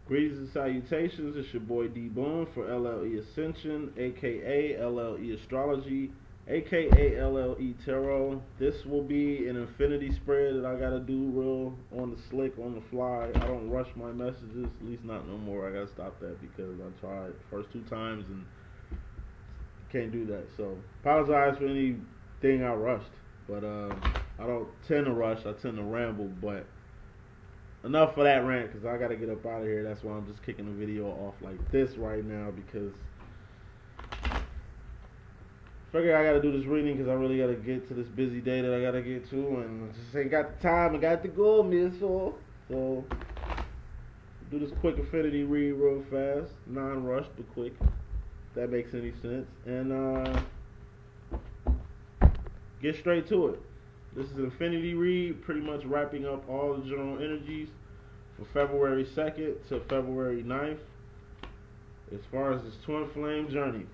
Greetings and salutations. It's your boy D.Boom for LLE.Ascension, aka LLE Astrology, aka LLE Tarot. This will be an infinity spread that I gotta do real on the slick, on the fly. I don't rush my messages, at least not no more. I gotta stop that because I tried first 2 times and can't do that. So apologize for anything I rushed, but I don't tend to rush. I tend to ramble, but enough of that rant because I gotta get up out of here. That's why I'm just kicking the video off like this right now because I figure I gotta do this reading because I really gotta get to this busy day that I gotta get to, and I just ain't got the time. I got to go, miss. So do this quick infinity read real fast, non-rushed but quick. If that makes any sense, and get straight to it. This is Infinity Read, pretty much wrapping up all the general energies for February 2nd to February 9th as far as this twin flame journey.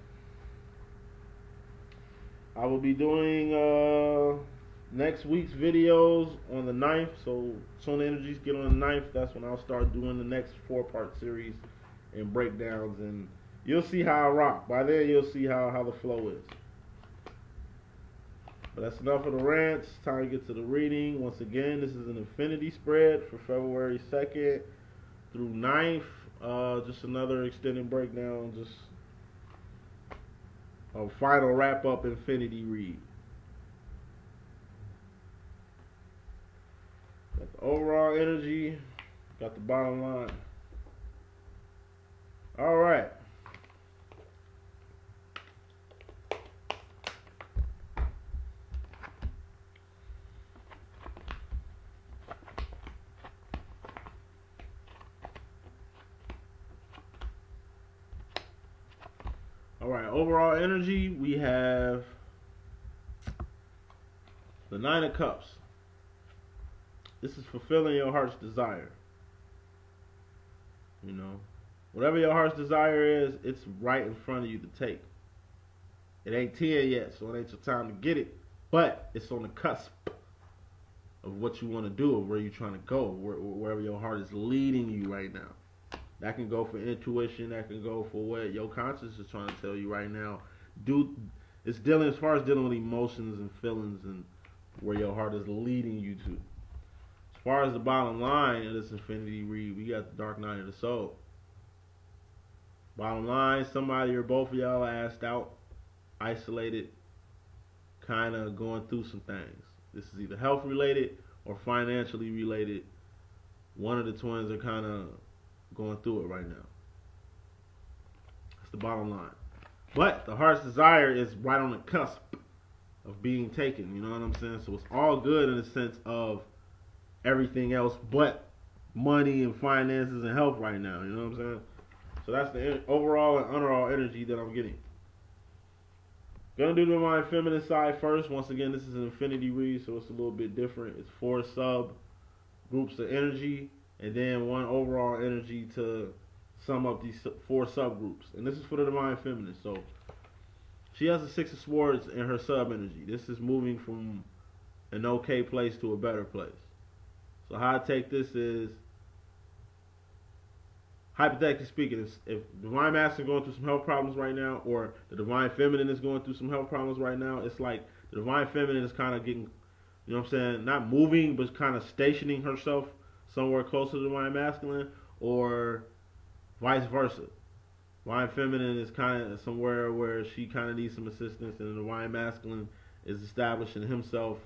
I will be doing next week's videos on the 9th, so soon the energies get on the 9th, that's when I'll start doing the next 4-part series and breakdowns, and you'll see how I rock. By then you'll see how the flow is. But that's enough of the rants. Time to get to the reading. Once again, this is an infinity spread for February 2nd through 9th. Just another extended breakdown. Just a final wrap-up infinity read. Got the overall energy. Got the bottom line. All right. Alright, overall energy, we have the 9 of Cups. This is fulfilling your heart's desire. You know, whatever your heart's desire is, it's right in front of you to take. It ain't 10 yet, so it ain't your time to get it. But it's on the cusp of what you want to do, or where you're trying to go, wherever your heart is leading you right now. That can go for intuition. That can go for what your conscience is trying to tell you right now. It's dealing as far as dealing with emotions and feelings and where your heart is leading you to. As far as the bottom line of this infinity read, we got the dark night of the soul. Bottom line, somebody or both of y'all are asked out, isolated, kind of going through some things. This is either health related or financially related. One of the twins are kind of going through it right now. That's the bottom line. But the heart's desire is right on the cusp of being taken. You know what I'm saying? So it's all good in the sense of everything else but money and finances and health right now. You know what I'm saying? So that's the overall and underall energy that I'm getting. Gonna do the divine feminine side first. Once again, this is an infinity read, so it's a little bit different. It's 4 sub groups of energy, and then 1 overall energy to sum up these 4 subgroups. And this is for the divine feminine. So she has a 6 of swords in her sub energy. This is moving from an okay place to a better place. So how I take this is, hypothetically speaking, if divine masculine is going through some health problems right now, or the divine feminine is going through some health problems right now, it's like the divine feminine is kind of getting, you know what I'm saying, not moving, but kind of stationing herself somewhere closer to the divine masculine, or vice versa. Divine feminine is kind of somewhere where she kind of needs some assistance, and the divine masculine is establishing himself,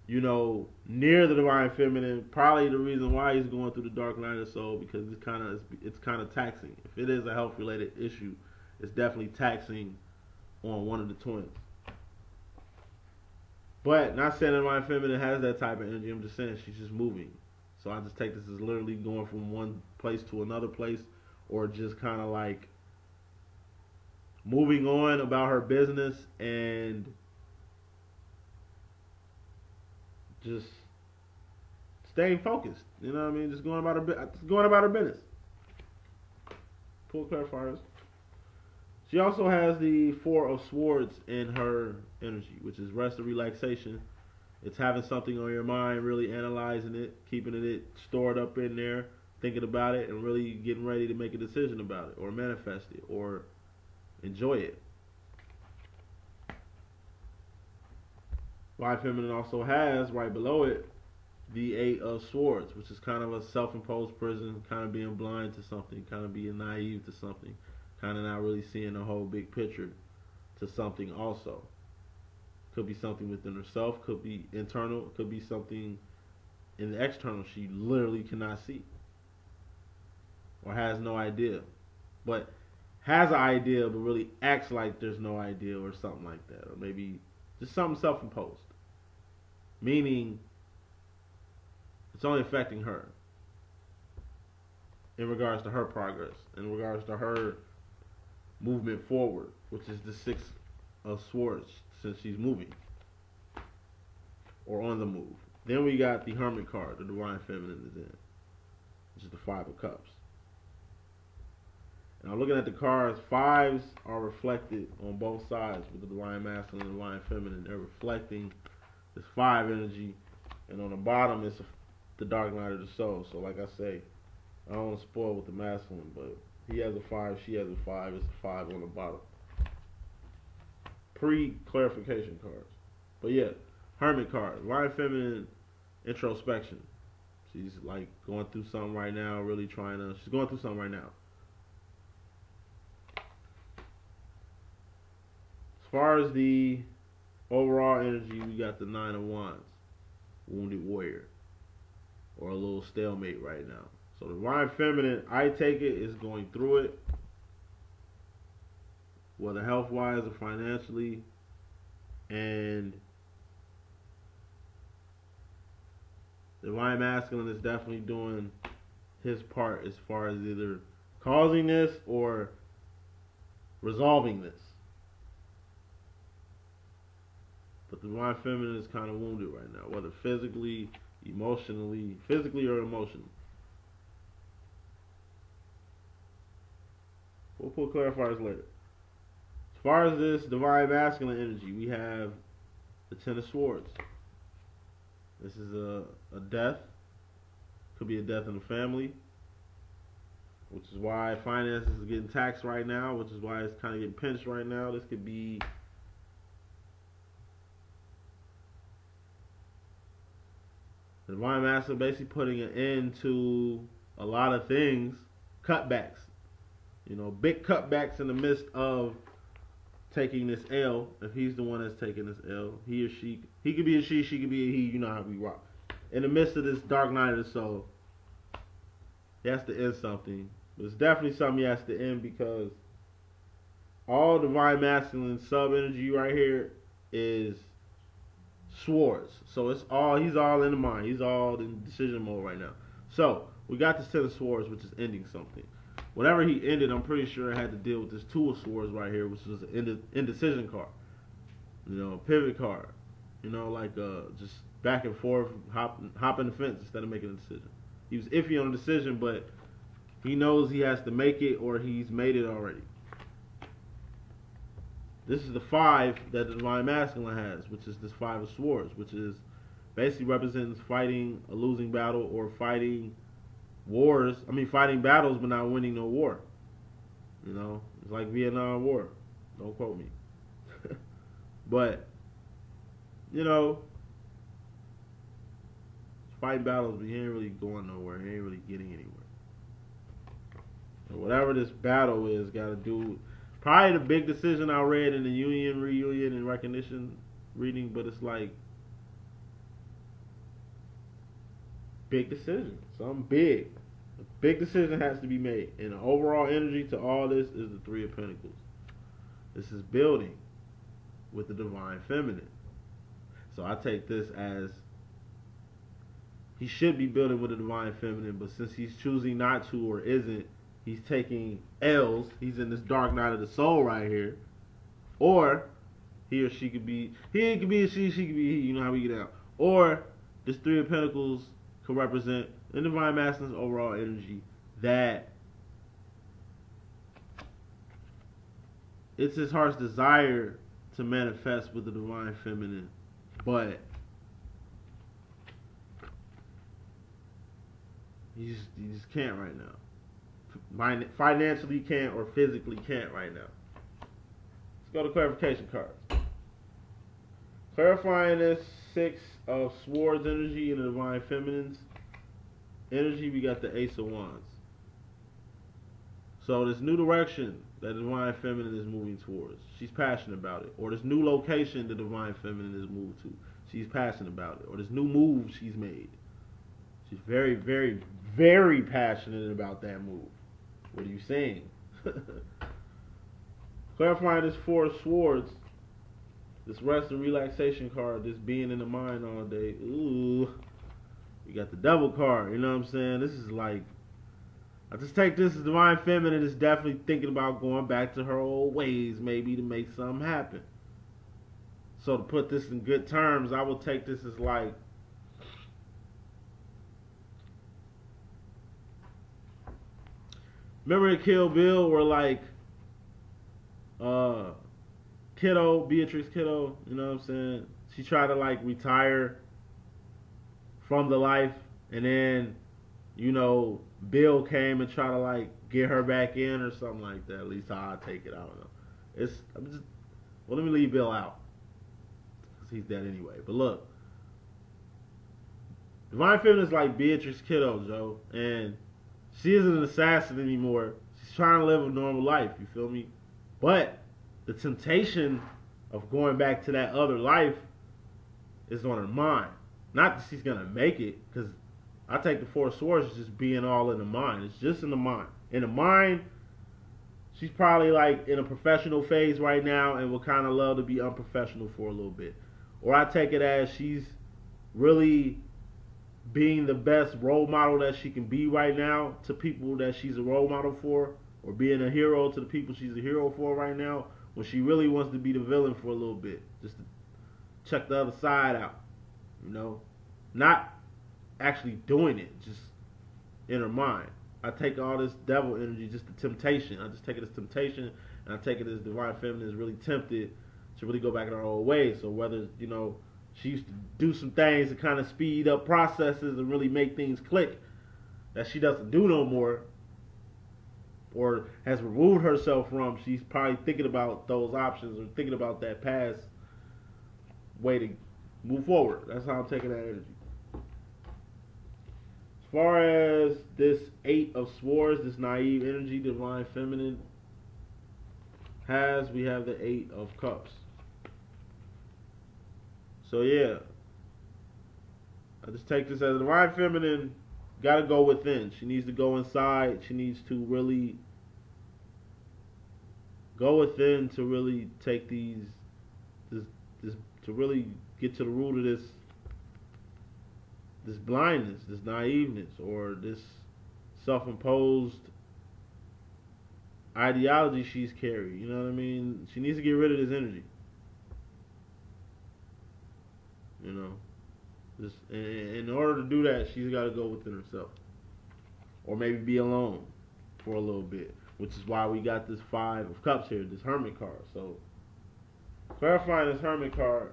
you know, near the divine feminine. Probably the reason why he's going through the dark night of the soul, because it's kind of taxing. If it is a health related issue, it's definitely taxing on one of the twins. But not saying that my feminine has that type of energy. I'm just saying she's just moving. So I just take this as literally going from one place to another place, or just kind of like moving on about her business and just staying focused. You know what I mean? Just going about her business. Pull clarifiers. She also has the 4 of swords in her energy, which is rest and relaxation. It's having something on your mind, really analyzing it, keeping it stored up in there, thinking about it and really getting ready to make a decision about it or manifest it or enjoy it. Divine Feminine also has right below it the Eight of Swords, which is kind of a self-imposed prison, kind of being blind to something, kind of being naive to something, kind of not really seeing the whole big picture to something also. Could be something within herself, could be internal, could be something in the external she literally cannot see or has no idea, but has an idea but really acts like there's no idea or something like that, or maybe just something self-imposed, meaning it's only affecting her in regards to her progress, in regards to her movement forward, which is the Six of Swords, since she's moving or on the move. Then we got the Hermit card, the Divine Feminine is in, which is the Five of Cups. Now looking at the cards, fives are reflected on both sides with the Divine Masculine and Divine Feminine. They're reflecting this five energy, and on the bottom is the Dark Night of the Soul. So like I say, I don't want to spoil with the masculine, but he has a five, she has a five. It's a five on the bottom. Pre-clarification cards. But yeah, Hermit card, Divine Feminine introspection. She's like going through something right now, really trying to, she's going through something right now. As far as the overall energy, we got the Nine of Wands, Wounded Warrior, or a little stalemate right now. So the Divine Feminine, I take it, is going through it, whether health-wise or financially, and the Divine Masculine is definitely doing his part as far as either causing this or resolving this. But the Divine Feminine is kind of wounded right now, whether physically, emotionally, physically or emotionally. We'll put clarifiers later. As far as this Divine Masculine energy, we have the Ten of Swords. This is a death. Could be a death in the family, which is why finances is getting taxed right now, which is why it's kind of getting pinched right now. This could be the Divine Masculine basically putting an end to a lot of things, cutbacks. You know, big cutbacks in the midst of taking this L. If he's the one that's taking this L, he or she, he could be a she could be a he, you know how we rock. In the midst of this Dark Night of the Soul, he has to end something. But it's definitely something he has to end, because all Divine Masculine sub-energy right here is swords. So it's all, he's all in the mind. He's all in decision mode right now. So we got this Ten of Swords, which is ending something. Whatever he ended, I'm pretty sure it had to deal with this Two of Swords right here, which was an indecision card. You know, a pivot card. You know, like just back and forth, hopping the fence instead of making a decision. He was iffy on the decision, but he knows he has to make it, or he's made it already. This is the five that the Divine Masculine has, which is this Five of Swords, which is basically represents fighting a losing battle or fighting wars. I mean, fighting battles but not winning no war. You know, it's like Vietnam War. Don't quote me. But, you know, fighting battles, but he ain't really going nowhere. He ain't really getting anywhere. And whatever this battle is, got to do. Probably the big decision I read in the reunion, and recognition reading, but it's like big decision, something big. A big decision has to be made, and the overall energy to all this is the Three of Pentacles. This is building with the Divine Feminine. So I take this as he should be building with the Divine Feminine, but since he's choosing not to or isn't, he's taking L's. He's in this Dark Night of the Soul right here. Or he or she could be, he could be a she could be he, you know how we get out. Or this Three of Pentacles could represent the Divine Masculine's overall energy, that it's his heart's desire to manifest with the Divine Feminine, but You just can't right now. Financially can't or physically can't right now. Let's go to clarification cards. Clarifying this 6 of Swords energy and the Divine Feminine's energy, we got the Ace of Wands. So this new direction that the Divine Feminine is moving towards, she's passionate about it. Or this new location the Divine Feminine is moved to, she's passionate about it. Or this new move she's made, she's very, very, very passionate about that move. What are you saying? Clarifying this 4 of Swords, this rest and relaxation card, this being in the mind all day. Ooh, we got the Devil card. You know what I'm saying? This is like, I just take this as Divine Feminine is definitely thinking about going back to her old ways, maybe to make something happen. So to put this in good terms, I would take this as like, remember in Kill Bill where like Beatrice Kiddo, you know what I'm saying? She tried to like retire from the life, and then, you know, Bill came and tried to like get her back in or something like that. At least how I take it. I don't know. Well, let me leave Bill out because he's dead anyway. But look, Divine Feminine is like Beatrice Kiddo, Joe, and she isn't an assassin anymore. She's trying to live a normal life. You feel me? But the temptation of going back to that other life is on her mind. Not that she's gonna make it, because I take the 4 of Swords as just being all in the mind. It's just in the mind. In the mind, she's probably like in a professional phase right now and would kind of love to be unprofessional for a little bit. Or I take it as she's really being the best role model that she can be right now to people that she's a role model for, or being a hero to the people she's a hero for right now, when she really wants to be the villain for a little bit, just to check the other side out, you know, not actually doing it, just in her mind. I take all this devil energy, just the temptation. I just take it as temptation, and I take it as Divine Feminine is really tempted to really go back in her old ways. So whether, you know, she used to do some things to kind of speed up processes and really make things click that she doesn't do no more, or has removed herself from, she's probably thinking about those options or thinking about that past way to move forward. That's how I'm taking that energy. As far as this 8 of Swords, this naive energy Divine Feminine has, we have the 8 of Cups. So yeah, I just take this as Divine Feminine got to go within. She needs to go inside. She needs to really go within to really take to really get to the root of this blindness, this naiveness, or this self-imposed ideology she's carried. You know what I mean? She needs to get rid of this energy. You know, just in order to do that, she's got to go within herself, or maybe be alone for a little bit, which is why we got this 5 of Cups here, this Hermit card. So, clarifying this Hermit card,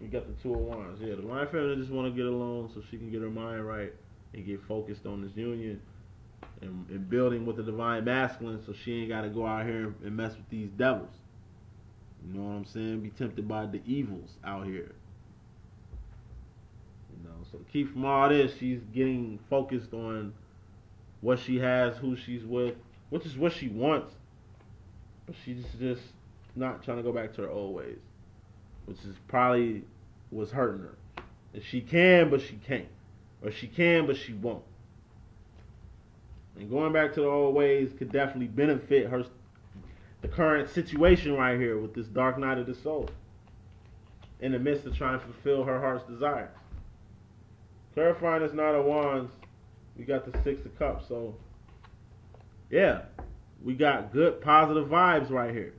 we got the 2 of Wands. Yeah, the Divine Feminine just want to get alone so she can get her mind right and get focused on this union and building with the Divine Masculine, so she ain't got to go out here and mess with these devils. You know what I'm saying? Be tempted by the evils out here. You know, so to keep from all this, she's getting focused on what she has, who she's with, which is what she wants. But she's just not trying to go back to her old ways, which is probably what's hurting her. And she can, but she can't. Or she can, but she won't. And going back to the old ways could definitely benefit her, the current situation right here with this dark night of the soul, in the midst of trying to fulfill her heart's desires. Clarifying this 9 of Wands, we got the 6 of Cups. So, yeah, we got good positive vibes right here.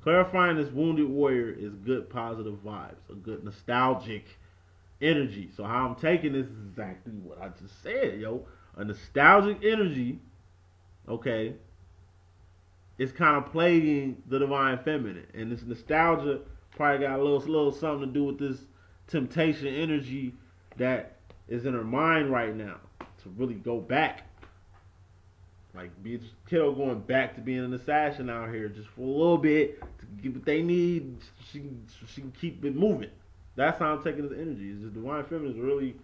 Clarifying this Wounded Warrior is good positive vibes, a good nostalgic energy. So how I'm taking this is exactly what I just said, yo. A nostalgic energy, okay, is kind of plaguing the Divine Feminine. And this nostalgia probably got a little something to do with this temptation energy that is in her mind right now to really go back. Like, be kiddo going back to being an assassin out here just for a little bit to get what they need. She can keep it moving. That's how I'm taking this energy. Is the divine feminine is really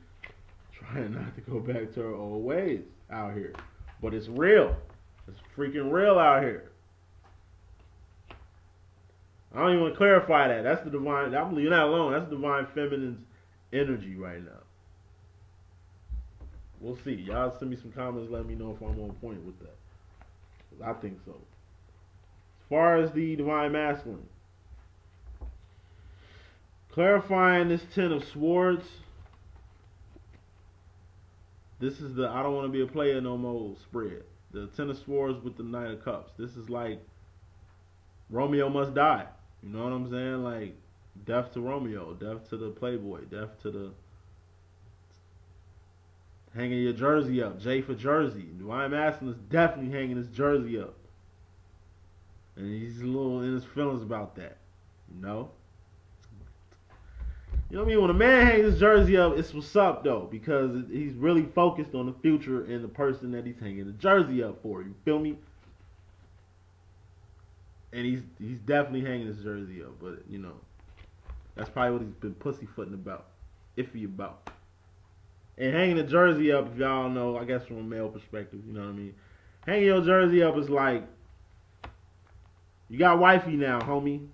trying not to go back to her old ways out here, but it's real. It's freaking real out here. I don't even want to clarify that. That's the divine. You're not alone. That's the divine feminine's energy right now. We'll see. Y'all send me some comments. Let me know if I'm on point with that. 'Cause I think so. As far as the divine masculine, clarifying this 10 of swords. This is the I don't want to be a player no more spread. The 10 of swords with the 9 of cups. This is like Romeo must die. You know what I'm saying? Like, death to Romeo, death to the playboy, death to the hanging your jersey up. J for Jersey. Divine masculine is definitely hanging his jersey up. And he's a little in his feelings about that. You know? You know what I mean? When a man hangs his jersey up, it's what's up, though. Because he's really focused on the future and the person that he's hanging the jersey up for. You feel me? And he's definitely hanging his jersey up. But, you know, that's probably what he's been pussyfooting about. Iffy about. And hanging the jersey up, if y'all know, I guess from a male perspective, you know what I mean? Hanging your jersey up is like, you got wifey now, homie.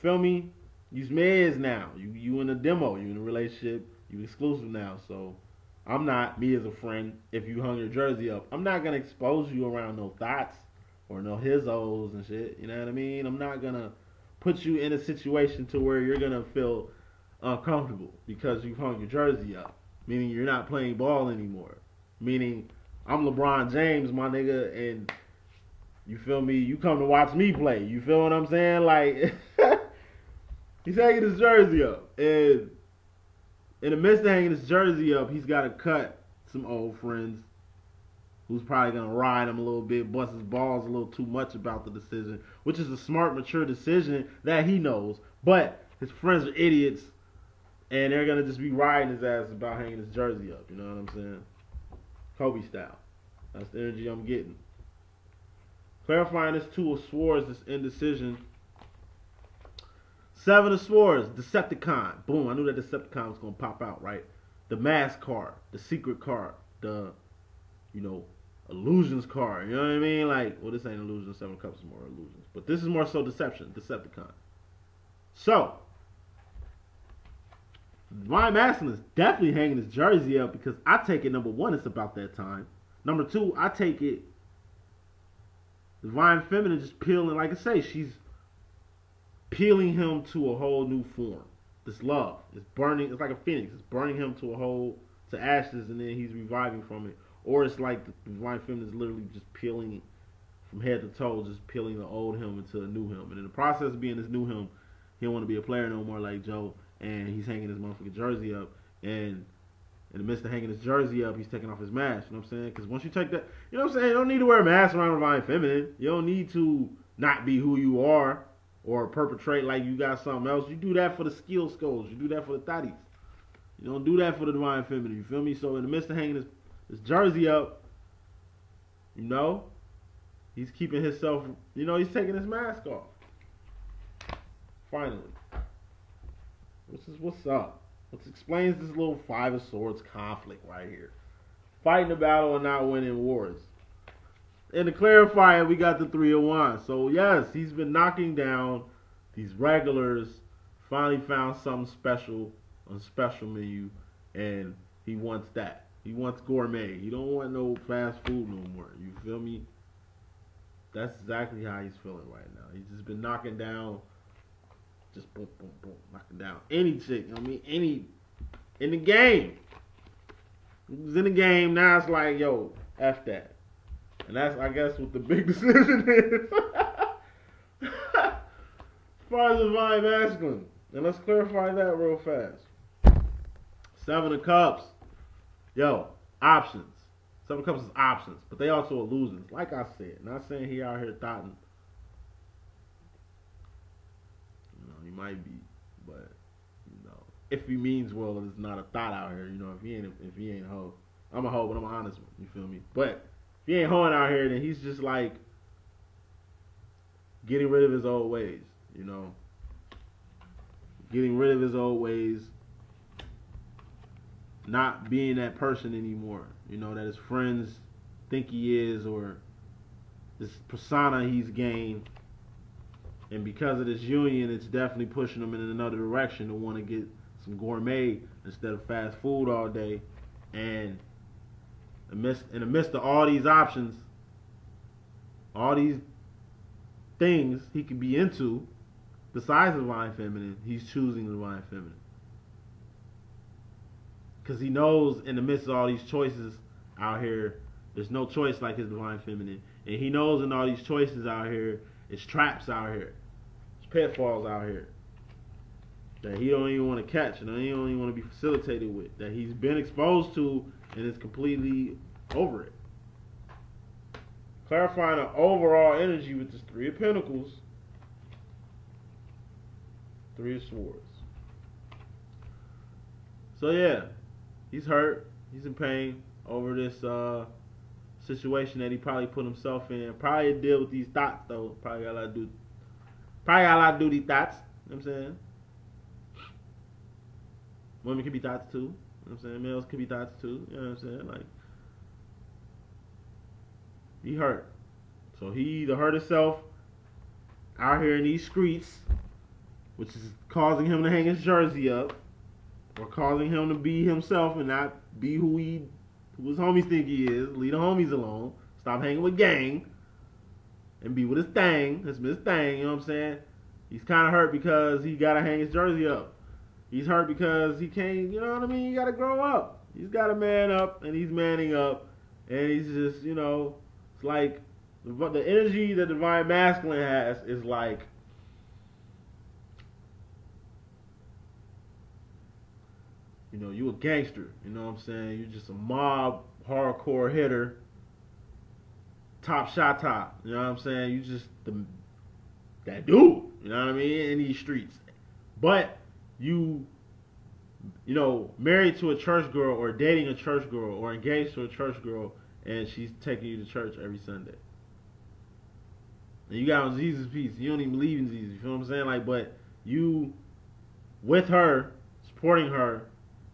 Feel me? You's meds now. You in a demo. You in a relationship. You exclusive now. So I'm not, me as a friend, if you hung your jersey up, I'm not going to expose you around no thoughts or no hizzos and shit. You know what I mean? I'm not going to put you in a situation to where you're going to feel uncomfortable because you've hung your jersey up. Meaning you're not playing ball anymore. Meaning I'm LeBron James, my nigga, and you feel me? You come to watch me play. You feel what I'm saying? Like, he's hanging his jersey up. And in the midst of hanging his jersey up, he's got to cut some old friends who's probably going to ride him a little bit, bust his balls a little too much about the decision, which is a smart, mature decision that he knows. But his friends are idiots. And they're going to just be riding his ass about hanging his jersey up. You know what I'm saying? Kobe style. That's the energy I'm getting. Clarifying this 2 of swords, this indecision. 7 of swords, Decepticon. Boom, I knew that Decepticon was going to pop out, right? The mask card, the secret card, the, you know, illusions card. You know what I mean? Like, well, this ain't illusions. 7 of cups is more illusions. But this is more so deception, Decepticon. So, Divine masculine is definitely hanging his jersey up because I take it, number 1, it's about that time. Number 2, I take it, divine feminine just peeling, like I say, she's peeling him to a whole new form. This love is burning, it's like a phoenix, it's burning him to ashes, and then he's reviving from it. Or it's like the divine feminine is literally just peeling from head to toe, just peeling the old him into a new him. And in the process of being this new him, he don't want to be a player no more like Joe. And he's hanging his motherfucking jersey up. And in the midst of hanging his jersey up, he's taking off his mask. You know what I'm saying? Because once you take that, you know what I'm saying? You don't need to wear a mask around divine feminine. You don't need to not be who you are or perpetrate like you got something else. You do that for the skill skulls. You do that for the thotties. You don't do that for the divine feminine. You feel me? So in the midst of hanging his jersey up, you know, he's keeping himself, you know, he's taking his mask off. Finally. What's up? What explains this little 5 of swords conflict right here. Fighting a battle and not winning wars. And to clarify it, we got the 3 of wands. So yes, he's been knocking down these regulars. Finally found something special on the special menu. And he wants that. He wants gourmet. He don't want no fast food no more. You feel me? That's exactly how he's feeling right now. He's just been knocking down, just boom, boom, boom, knocking down any chick, you know what I mean? Any, in the game. He was in the game, now it's like, yo, F that. And that's, I guess, what the big decision is. As far as divine masculine. And let's clarify that real fast. 7 of cups. Yo, options. 7 of cups is options, but they also illusions. Like I said, not saying he out here thotting. You know, he might be, but, you know, if he means well, it's not a thought out here. You know, if he ain't a hoe, I'm a hoe, but I'm an honest one. You feel me? But if he ain't hoeing out here, then he's just like getting rid of his old ways. You know, getting rid of his old ways, not being that person anymore. You know, that his friends think he is, or this persona he's gained. And because of this union, it's definitely pushing him in another direction to want to get some gourmet instead of fast food all day. And in the midst of all these options, all these things he could be into, besides the divine feminine, he's choosing the divine feminine. Because he knows in the midst of all these choices out here, there's no choice like his divine feminine. And he knows in all these choices out here, it's traps out here. It's pitfalls out here that he don't even want to catch and he don't even want to be facilitated with, that he's been exposed to and is completely over it. Clarifying the overall energy with this Three of Pentacles, Three of Swords. So yeah, he's hurt, he's in pain over this situation that he probably put himself in. Probably deal with these thoughts though. Probably got a lot to do with these thoughts. You know what I'm saying? Women can be thoughts too. You know what I'm saying? Males can be thoughts too. You know what I'm saying? Like, he hurt. So he either hurt himself out here in these streets, which is causing him to hang his jersey up, or causing him to be himself and not be who his homies think he is. Leave the homies alone. Stop hanging with gang and be with his thing. That's his thing, you know what I'm saying? He's kind of hurt because he got to hang his jersey up. He's hurt because he can't, you know what I mean? You got to grow up. He's got to man up, and he's manning up, and he's just, you know, it's like the energy that Divine Masculine has is like, you know, you a gangster, you know what I'm saying? You're just a mob, hardcore hitter, top shot top, you know what I'm saying? You just that dude, you know what I mean, in these streets. But you know, married to a church girl or dating a church girl or engaged to a church girl and she's taking you to church every Sunday. And you got on Jesus' piece. You don't even believe in Jesus, you feel what I'm saying? Like, but you with her, supporting her,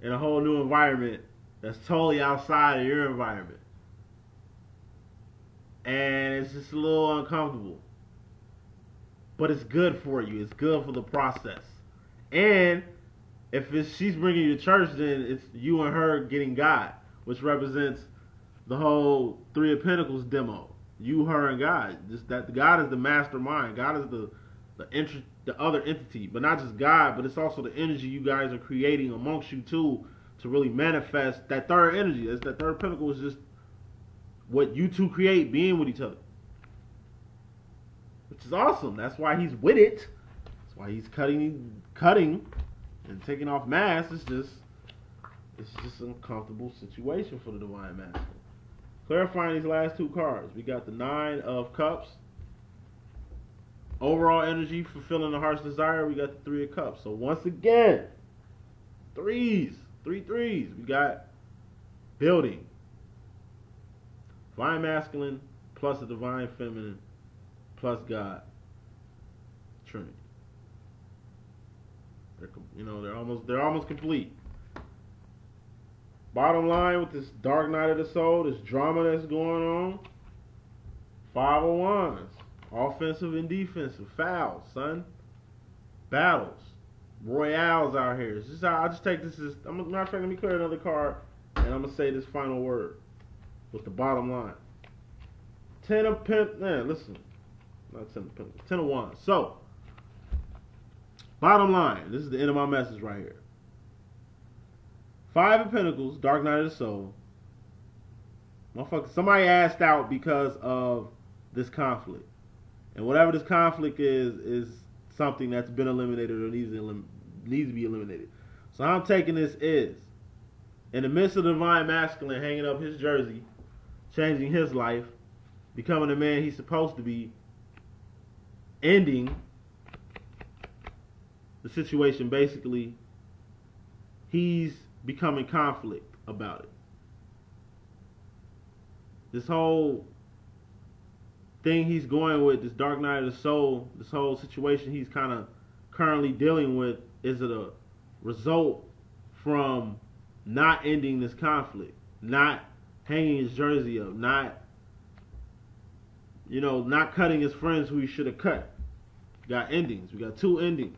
in a whole new environment that's totally outside of your environment. And it's just a little uncomfortable. But it's good for you. It's good for the process. And if she's bringing you to church, then it's you and her getting God, which represents the whole Three of Pentacles demo. You, her, and God. Just that God is the mastermind. God is the other entity, but not just God, but it's also the energy you guys are creating amongst you two to really manifest that third energy. That third pentacle is just what you two create, being with each other, which is awesome. That's why he's with it. That's why he's cutting and taking off masks. It's just an uncomfortable situation for the Divine Masculine. Clarifying these last two cards, we got the Nine of Cups. Overall energy, fulfilling the heart's desire, we got the Three of Cups. So once again, three threes. We got building. Divine Masculine plus the Divine Feminine plus God. Trinity. They're almost complete. Bottom line with this Dark Night of the Soul, this drama that's going on, Five of Wands. Offensive and defensive. Fouls, son. Battles. Royales out here. I'll just take this as, matter of fact, let me clear another card, and I'm going to say this final word with the bottom line. Ten of Pentacles. Not Ten of Pentacles. 10 of Wands. So, bottom line. This is the end of my message right here. Five of Pentacles, Dark Night of the Soul. Motherfucker, somebody asked out because of this conflict. And whatever this conflict is something that's been eliminated or needs to be eliminated. So how I'm taking this is, in the midst of the Divine Masculine hanging up his jersey, changing his life, becoming the man he's supposed to be, ending the situation basically he's becoming conflict about it. This whole thing he's going with, this Dark Night of the Soul, this whole situation he's kind of currently dealing with, is it a result from not ending this conflict, not hanging his jersey up, not cutting his friends who he should have cut. We got endings. We got two endings.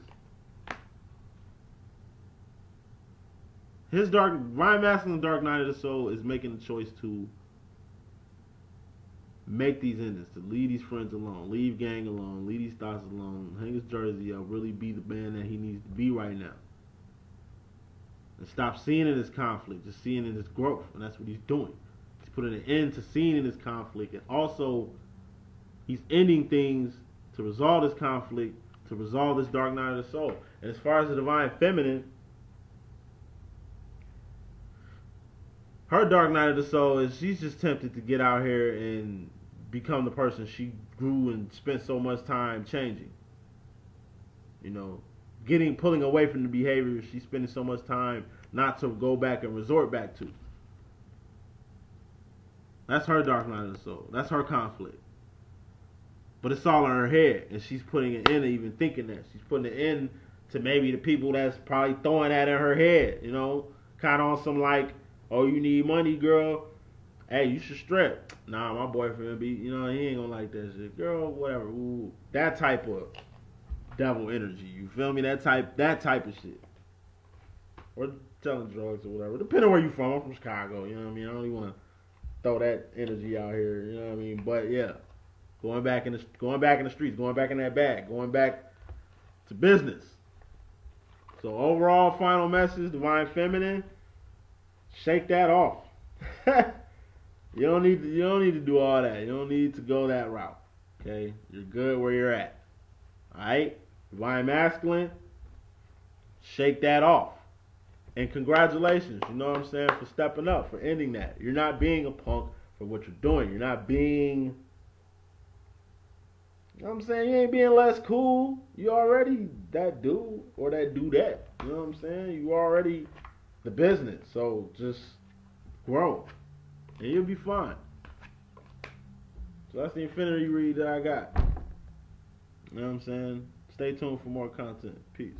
Ryan Masculine's Dark Night of the Soul is making the choice to make these endings, to leave these friends alone, leave gang alone, leave these thoughts alone, hang his jersey up, really be the man that he needs to be right now. And stop seeing it as conflict, just seeing it as growth. And that's what he's doing. He's putting an end to seeing it as conflict. And also, he's ending things to resolve this conflict, to resolve this Dark Night of the Soul. And as far as the Divine Feminine, her Dark Night of the Soul is she's just tempted to get out here and become the person she grew and spent so much time changing. Pulling away from the behavior she's spending so much time not to go back and resort back to. That's her Dark Night of the Soul. That's her conflict. But it's all in her head, and she's putting it in, even thinking that. She's putting it in to maybe the people that's probably throwing that in her head, kind of on some like, oh, you need money, girl. Hey, you should strip. Nah, my boyfriend be, he ain't gonna like that shit. Girl, whatever. Ooh, that type of devil energy. You feel me? That type of shit. Or selling drugs or whatever. Depending on where you from. I'm from Chicago. You know what I mean? I don't even want to throw that energy out here. You know what I mean? But yeah, going back in the streets, going back in that bag, going back to business. So overall, final message: Divine Feminine. Shake that off. You don't need to do all that. You don't need to go that route. Okay? You're good where you're at. Alright? Divine Masculine, shake that off. And congratulations, you know what I'm saying, for stepping up, for ending that. You're not being a punk for what you're doing. You're not being, you know what I'm saying, you ain't being less cool. You already that dude or that do that. You know what I'm saying? You already the business. So just grow. And you'll be fine. So that's the infinity read that I got. You know what I'm saying? Stay tuned for more content. Peace.